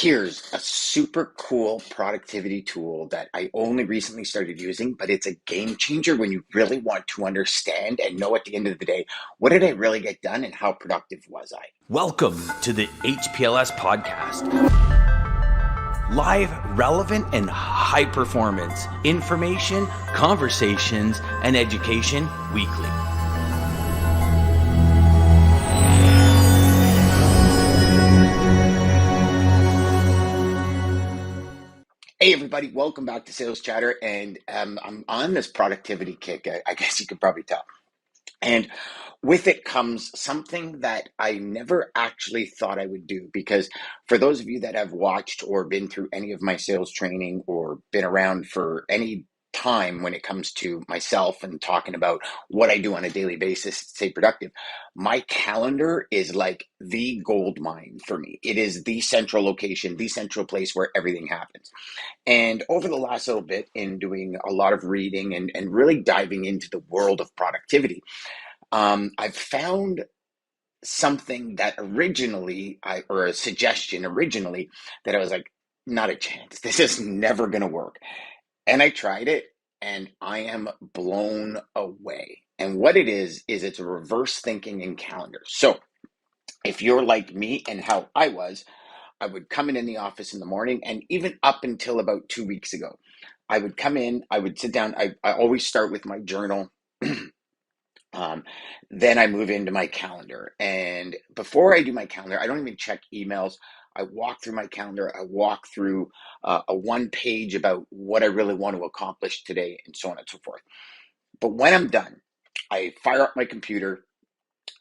Here's a super cool productivity tool that I only recently started using, but it's a game changer when you really want to understand and know at the end of the day, what did I really get done and how productive was I? Welcome to the HPLS podcast. Live, relevant, and high performance information, conversations, and education weekly. Hey everybody, welcome back to Sales Chatter, and I'm on this productivity kick, I guess you could probably tell. And with it comes something that I never actually thought I would do, because for those of you that have watched or been through any of my sales training or been around for any time when it comes to myself and talking about what I do on a daily basis to stay productive, my calendar is like the gold mine for me. It is the central location, the central place where everything happens. And over the last little bit in doing a lot of reading and really diving into the world of productivity, I've found something that or a suggestion originally that I was like, not a chance. This is never going to work. And I tried it and I am blown away. And what it is it's reverse thinking in calendars. So if you're like me and how I was, I would come in the office in the morning, and even up until about 2 weeks ago, I would come in, I would sit down. I always start with my journal. Um, then I move into my calendar. And before I do my calendar, I don't even check emails. I walk through my calendar. I walk through a one page about what I really want to accomplish today and so on and so forth. But when I'm done, I fire up my computer.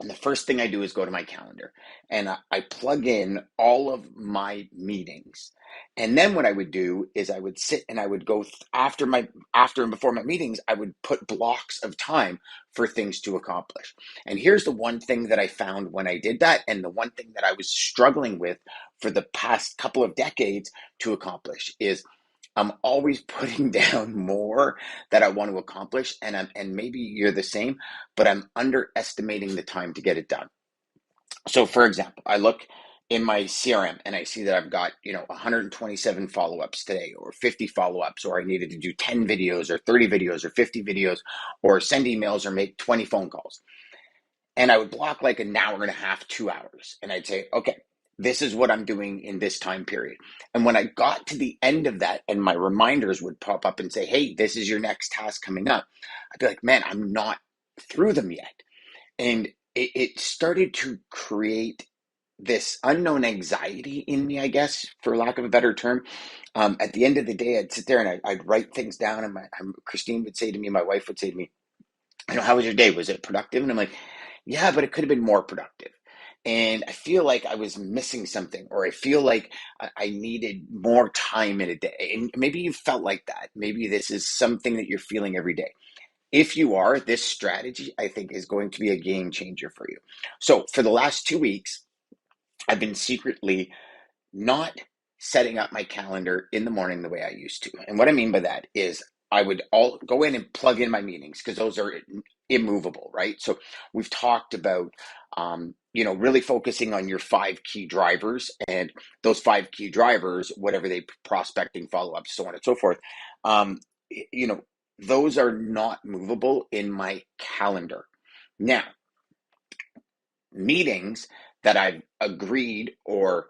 And the first thing I do is go to my calendar and I plug in all of my meetings. And then what I would do is I would sit and I would go after and before my meetings, I would put blocks of time for things to accomplish. And here's the one thing that I found when I did that, and the one thing that I was struggling with for the past couple of decades to accomplish is I'm always putting down more that I want to accomplish, and maybe you're the same, but I'm underestimating the time to get it done. So for example, I look in my CRM and I see that I've got, 127 follow-ups today, or 50 follow-ups, or I needed to do 10 videos or 30 videos or 50 videos, or send emails or make 20 phone calls. And I would block like an hour and a half, 2 hours. And I'd say, okay, this is what I'm doing in this time period. And when I got to the end of that and my reminders would pop up and say, hey, this is your next task coming up, I'd be like, man, I'm not through them yet. And it started to create this unknown anxiety in me, I guess, for lack of a better term. At the end of the day, I'd sit there and I'd write things down, and Christine would say to me, my wife would say to me, how was your day? Was it productive? And I'm like, yeah, but it could have been more productive. And I feel like I was missing something, or I feel like I needed more time in a day. And maybe you felt like that. Maybe this is something that you're feeling every day. If you are, this strategy, I think, is going to be a game changer for you. So for the last 2 weeks, I've been secretly not setting up my calendar in the morning the way I used to. And what I mean by that is I would all go in and plug in my meetings, because those are immovable, right? So we've talked about, really focusing on your 5 key drivers, and those 5 key drivers, whatever they prospecting, follow up, so on and so forth. Um, you know, those are not movable in my calendar. Now, meetings that I've agreed or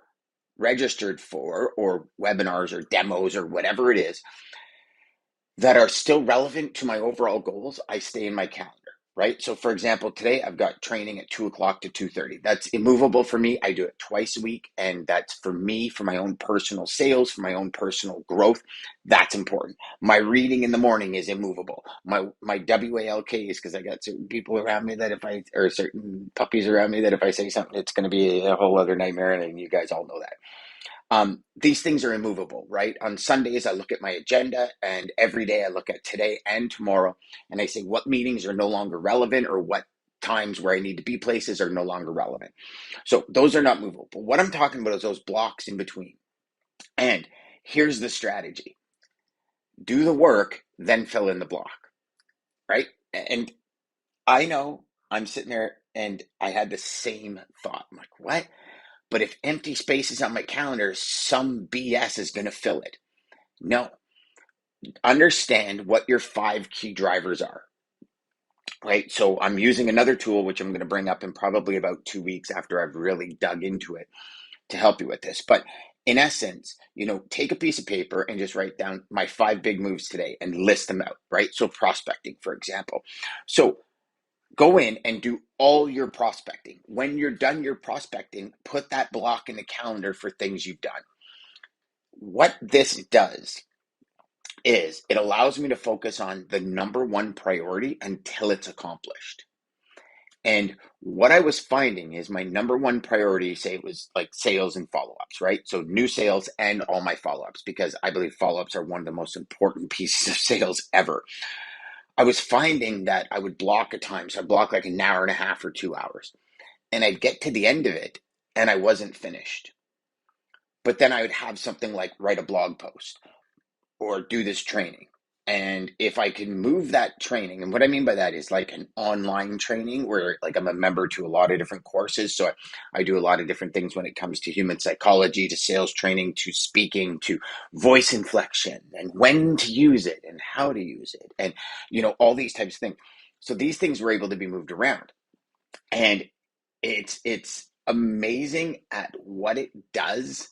registered for, or webinars or demos or whatever it is that are still relevant to my overall goals, I stay in my calendar, right? So for example, today I've got training at 2 o'clock to 2:30. That's immovable for me. I do it twice a week. And that's for me, for my own personal sales, for my own personal growth. That's important. My reading in the morning is immovable. My WALK is because I got certain people around me that or certain puppies around me that if I say something, it's going to be a whole other nightmare. And you guys all know that. These things are immovable, right? On Sundays, I look at my agenda, and every day I look at today and tomorrow, and I say what meetings are no longer relevant, or what times where I need to be places are no longer relevant. So those are not movable. But what I'm talking about is those blocks in between. And here's the strategy. Do the work, then fill in the block, right? And I know I'm sitting there and I had the same thought. I'm like, what? But if empty space is on my calendar, some BS is going to fill it. No. Understand what your 5 key drivers are, right? So I'm using another tool, which I'm going to bring up in probably about 2 weeks after I've really dug into it to help you with this. But in essence, take a piece of paper and just write down my 5 big moves today and list them out, right? So prospecting, for example. So go in and do all your prospecting. When you're done your prospecting, put that block in the calendar for things you've done. What this does is it allows me to focus on the number one priority until it's accomplished. And what I was finding is my number one priority, say it was like sales and follow-ups, right? So new sales and all my follow-ups, because I believe follow-ups are one of the most important pieces of sales ever. I was finding that I would block a time. So I block like an hour and a half or 2 hours. And I'd get to the end of it and I wasn't finished. But then I would have something like write a blog post or do this training. And if I can move that training, and what I mean by that is like an online training where like I'm a member to a lot of different courses. So I do a lot of different things when it comes to human psychology, to sales training, to speaking, to voice inflection and when to use it and how to use it. And, all these types of things. So these things were able to be moved around. And it's amazing at what it does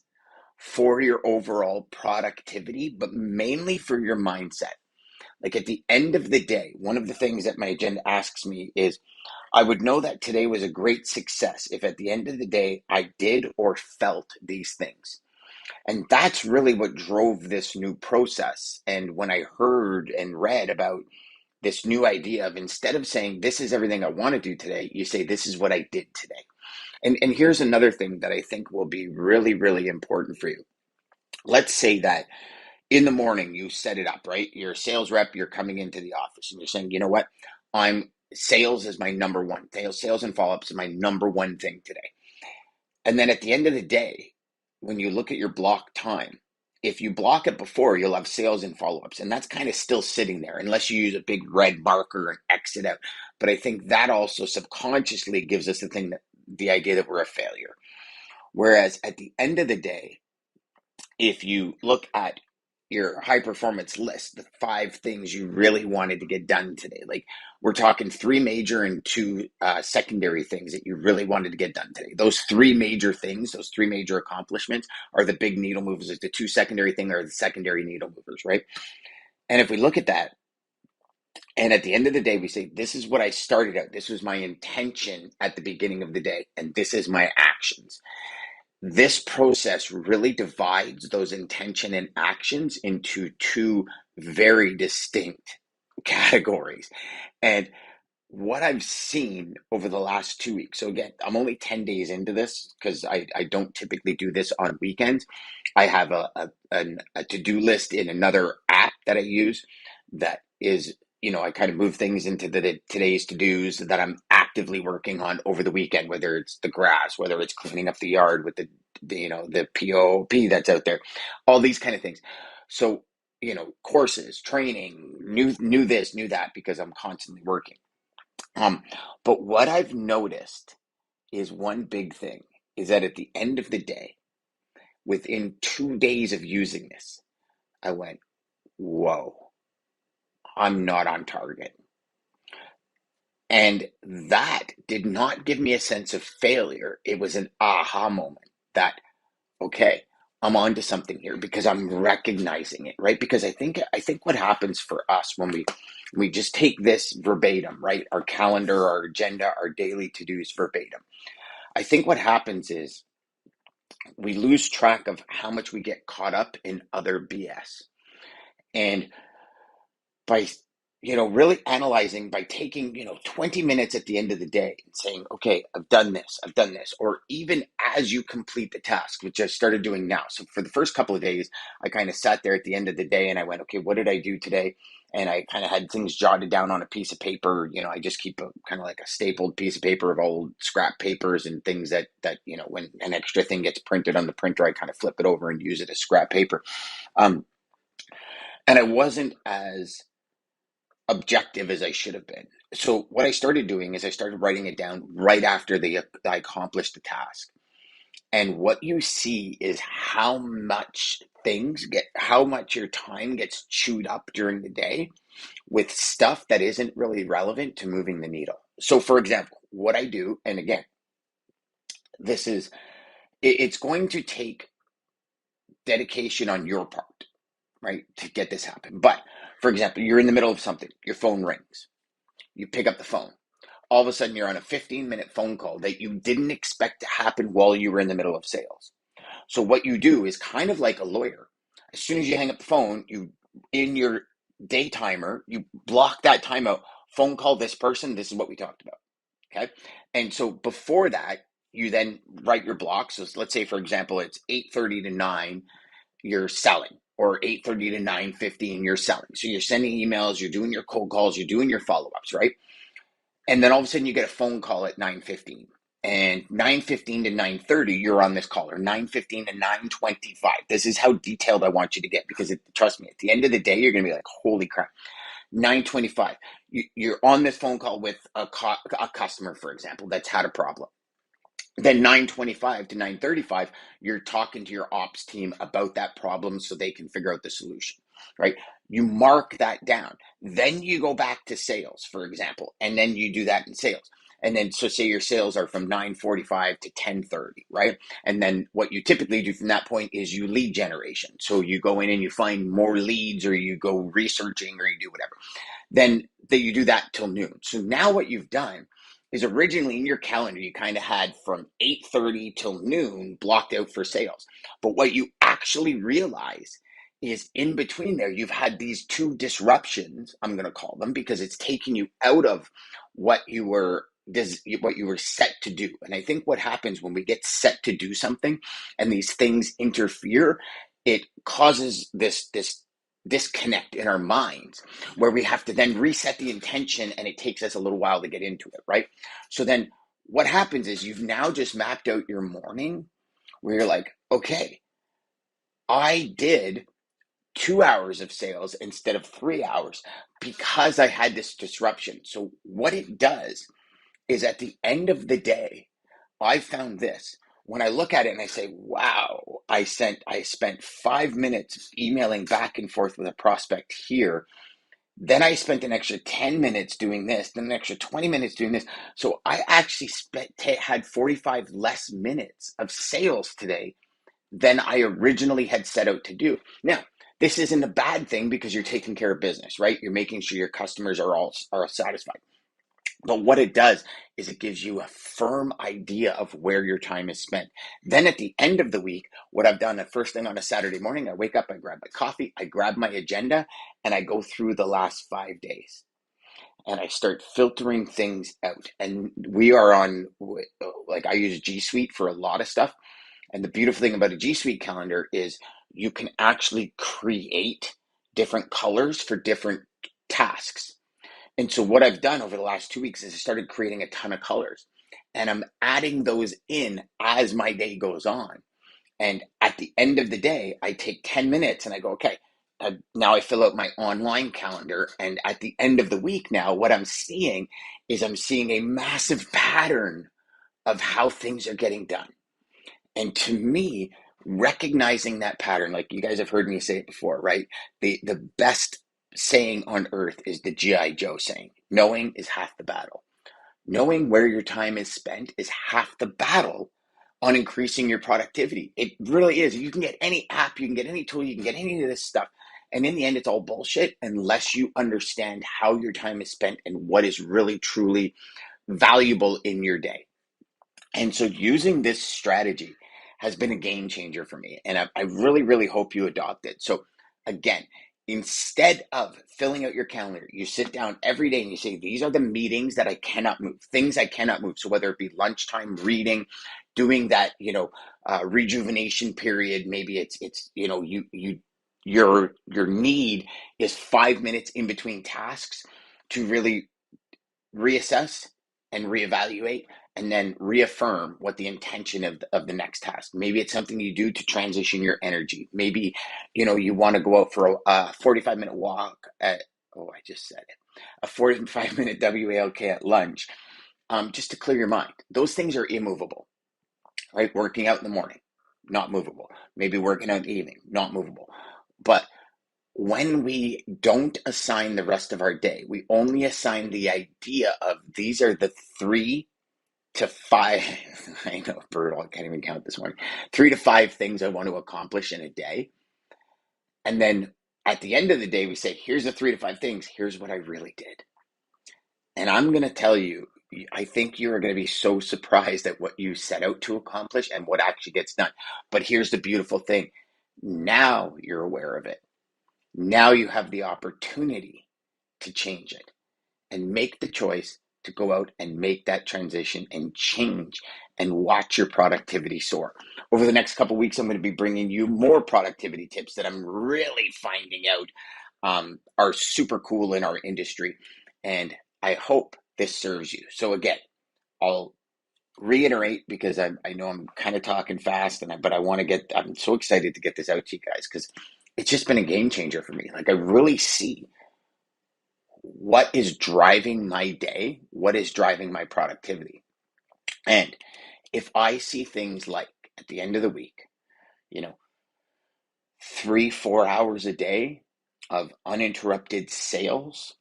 for your overall productivity, but mainly for your mindset. Like at the end of the day, one of the things that my agenda asks me is, I would know that today was a great success if at the end of the day I did or felt these things. And that's really what drove this new process. And when I heard and read about this new idea of, instead of saying, this is everything I want to do today, you say, this is what I did today. And here's another thing that I think will be really, really important for you. Let's say that in the morning you set it up, right? You're a sales rep, you're coming into the office and you're saying, you know what? Sales is my number one. Sales and follow-ups is my number one thing today. And then at the end of the day, when you look at your block time, if you block it before, you'll have sales and follow-ups. And that's kind of still sitting there unless you use a big red marker and X it out. But I think that also subconsciously gives us the idea that we're a failure. Whereas at the end of the day, if you look at your high performance list, the 5 things you really wanted to get done today, like we're talking 3 major and 2 secondary things that you really wanted to get done today. Those 3 major things, those 3 major accomplishments are the big needle movers. Like the 2 secondary things are the secondary needle movers, right? And if we look at that, and at the end of the day, we say, this is what I started out. This was my intention at the beginning of the day, and this is my actions. This process really divides those intention and actions into 2 very distinct categories. And what I've seen over the last 2 weeks, so again, I'm only 10 days into this because I don't typically do this on weekends. I have a to-do list in another app that I use that is, I kind of move things into today's to-dos that I'm actively working on over the weekend, whether it's the grass, whether it's cleaning up the yard with the POP that's out there, all these kind of things. So, courses, training, new this, new that, because I'm constantly working. But what I've noticed is one big thing is that at the end of the day, within 2 days of using this, I went, whoa, I'm not on target. And that did not give me a sense of failure. It was an aha moment that, okay, I'm onto something here because I'm recognizing it, right? Because I think what happens for us when we just take this verbatim, right? Our calendar, our agenda, our daily to-dos verbatim. I think what happens is we lose track of how much we get caught up in other BS. And by really analyzing, by taking 20 minutes at the end of the day and saying, okay, I've done this, or even as you complete the task, which I started doing now. So for the first couple of days, I kind of sat there at the end of the day and I went, okay, what did I do today? And I kind of had things jotted down on a piece of paper. I just keep a kind of like a stapled piece of paper of old scrap papers and things that when an extra thing gets printed on the printer, I kind of flip it over and use it as scrap paper. And I wasn't as objective as I should have been. So what I started doing is I started writing it down right after I accomplished the task. And what you see is how much how much your time gets chewed up during the day with stuff that isn't really relevant to moving the needle. So for example, what I do, and again, this is, it's going to take dedication on your part, right, to get this happen. But for example, you're in the middle of something, your phone rings, you pick up the phone. All of a sudden, you're on a 15-minute phone call that you didn't expect to happen while you were in the middle of sales. So what you do is kind of like a lawyer. As soon as you hang up the phone, in your day timer, you block that time out. Phone call this person. This is what we talked about. Okay. And so before that, you then write your block. So let's say, for example, it's 8:30 to 9, you're selling, or 8:30 to 9:15, you're selling. So you're sending emails, you're doing your cold calls, you're doing your follow-ups, right? And then all of a sudden you get a phone call at 9:15. And 9:15 to 9:30, you're on this call, or 9:15 to 9:25. This is how detailed I want you to get, because trust me, at the end of the day, you're going to be like, holy crap. 9:25, you're on this phone call with a customer, for example, that's had a problem. Then 9:25 to 9:35, you're talking to your ops team about that problem so they can figure out the solution, right? You mark that down. Then you go back to sales, for example, and then you do that in sales. And then, so say your sales are from 9:45 to 10:30, right? And then what you typically do from that point is you lead generation. So you go in and you find more leads, or you go researching, or you do whatever. Then you do that till noon. So now what you've done is, originally in your calendar, you kind of had from 8:30 till noon blocked out for sales. But what you actually realize is, in between there, you've had these two disruptions, I'm going to call them, because it's taken you out of what you were set to do. And I think what happens when we get set to do something and these things interfere, it causes this disconnect in our minds, where we have to then reset the intention, and it takes us a little while to get into it, right? So then what happens is, you've now just mapped out your morning where you're like, okay, I did 2 hours of sales instead of 3 hours because I had this disruption. So what it does is, at the end of the day, I found this. When I look at it and I say, wow, I spent 5 minutes emailing back and forth with a prospect here. Then I spent an extra 10 minutes doing this, then an extra 20 minutes doing this. So I actually had 45 less minutes of sales today than I originally had set out to do. Now, this isn't a bad thing, because you're taking care of business, right? You're making sure your customers are satisfied. But what it does is, it gives you a firm idea of where your time is spent. Then at the end of the week, what I've done, the first thing on a Saturday morning, I wake up, I grab my coffee, I grab my agenda, and I go through the last 5 days. And I start filtering things out. And we are on, like, I use G Suite for a lot of stuff. And the beautiful thing about a G Suite calendar is, you can actually create different colors for different tasks. And so what I've done over the last 2 weeks is, I started creating a ton of colors, and I'm adding those in as my day goes on. And at the end of the day, I take 10 minutes and I go, okay, now I fill out my online calendar. And at the end of the week now, what I'm seeing is, I'm seeing a massive pattern of how things are getting done. And to me, recognizing that pattern, like you guys have heard me say it before, right? The best saying on earth is the G.I. Joe saying, knowing is half the battle. Knowing where your time is spent is half the battle on increasing your productivity. It really is. You can get any app, you can get any tool, you can get any of this stuff. And in the end, it's all bullshit unless you understand how your time is spent and what is really, truly valuable in your day. And so using this strategy has been a game changer for me. And I really, really hope you adopt it. So again, instead of filling out your calendar, you sit down every day and you say, these are the meetings that I cannot move, things I cannot move. So whether it be lunchtime reading, doing that, rejuvenation period, maybe it's, your need is 5 minutes in between tasks to really reassess and reevaluate, and then reaffirm what the intention of the next task. Maybe it's something you do to transition your energy. Maybe, you want to go out for a 45-minute walk I just said it, a 45-minute WALK at lunch, just to clear your mind. Those things are immovable. right? Working out in the morning, not movable. Maybe working out in the evening, not movable. But when we don't assign the rest of our day, we only assign the idea of these are the 3 to 5, I know, brutal, I can't even count this morning, 3 to 5 things I want to accomplish in a day. And then at the end of the day, we say, here's the 3 to 5 things, here's what I really did. And I'm going to tell you, I think you're going to be so surprised at what you set out to accomplish and what actually gets done. But here's the beautiful thing. Now you're aware of it. Now you have the opportunity to change it and make the choice to go out and make that transition and change and watch your productivity soar. Over the next couple of weeks, I'm going to be bringing you more productivity tips that I'm really finding out are super cool in our industry. And I hope this serves you. So again, I'll reiterate because I know I'm kind of talking fast, but I'm so excited to get this out to you guys because it's just been a game changer for me. Like I really see what is driving my day, what is driving my productivity. And if I see things like at the end of the week, 3, 4 hours a day of uninterrupted sales,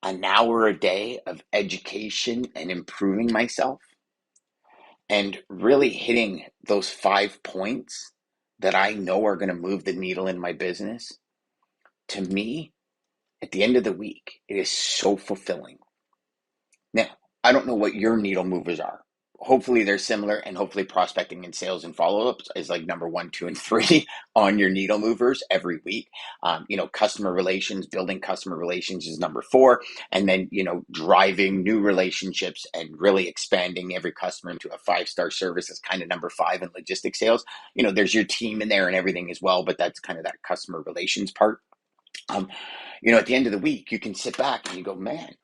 an hour a day of education and improving myself, and really hitting those 5 points that I know are going to move the needle in my business, to me, at the end of the week, it is so fulfilling. Now, I don't know what your needle movers are. Hopefully they're similar, and hopefully prospecting and sales and follow-ups is like number 1, 2, and 3 on your needle movers every week. Customer relations, building customer relations is number 4. And then, driving new relationships and really expanding every customer into a 5-star service is kind of number 5 in logistics sales. There's your team in there and everything as well, but that's kind of that customer relations part. At the end of the week, you can sit back and you go, man,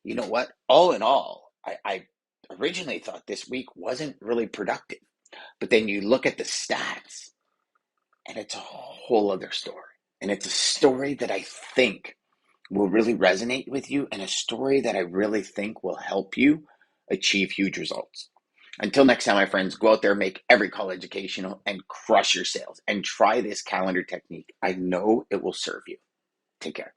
you know what? All in all, I originally thought this week wasn't really productive. But then you look at the stats and it's a whole other story. And it's a story that I think will really resonate with you and a story that I really think will help you achieve huge results. Until next time, my friends, go out there, make every call educational, and crush your sales. And try this calendar technique. I know it will serve you. Take care.